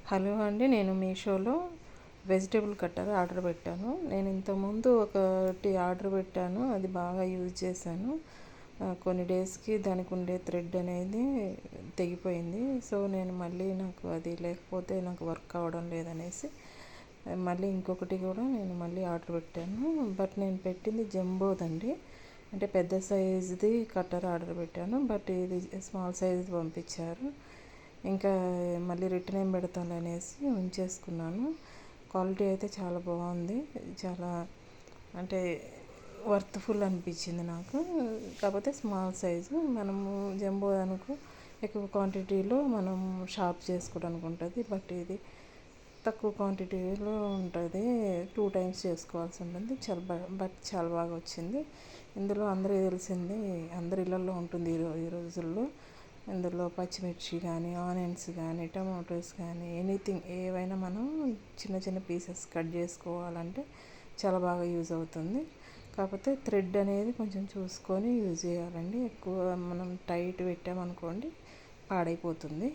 Hello అండి, నేను మీషోలో వెజిటేబుల్ కట్టర్ ఆర్డర్ పెట్టాను. నేను ఇంతకుముందు ఒకటి ఆర్డర్ పెట్టాను, అది బాగా యూజ్ చేశాను. కొన్ని డేస్కి దానికి ఉండే థ్రెడ్ అనేది తెగిపోయింది. సో నేను మళ్ళీ నాకు అది లేకపోతే నాకు వర్క్ అవ్వడం లేదనేసి మళ్ళీ ఇంకొకటి కూడా నేను మళ్ళీ ఆర్డర్ పెట్టాను. బట్ నేను పెట్టింది జంబోదండి, అంటే పెద్ద సైజుది కట్టర్ ఆర్డర్ పెట్టాను. బట్ ఇది స్మాల్ సైజు పంపించారు. ఇంకా మళ్ళీ రిటర్న్ ఏం పెడతాను అనేసి ఉంచేసుకున్నాను. క్వాలిటీ అయితే చాలా బాగుంది, చాలా అంటే వర్త్ఫుల్ అనిపించింది నాకు. కాకపోతే స్మాల్ సైజు, మనము జంబో అనుకో ఎక్కువ క్వాంటిటీలో మనం షాప్ చేసుకోవడానికి ఉంటుంది. బట్ ఇది తక్కువ క్వాంటిటీలో ఉంటుంది, 2 టైమ్స్ చేసుకోవాల్సి ఉంటుంది. బట్ చాలా బాగా వచ్చింది. ఇందులో అందరికీ తెలిసింది, అందరి ఇళ్ళల్లో ఉంటుంది ఈ రోజుల్లో. ఇందులో పచ్చిమిర్చి కానీ, ఆనియన్స్ కానీ, టమాటోస్ కానీ, ఎనీథింగ్ ఏవైనా మనం చిన్న చిన్న పీసెస్ కట్ చేసుకోవాలంటే చాలా బాగా యూజ్ అవుతుంది. కాకపోతే థ్రెడ్ అనేది కొంచెం చూసుకొని యూజ్ చేయాలండి. ఎక్కువ మనం టైట్ పెట్టామనుకోండి పాడైపోతుంది.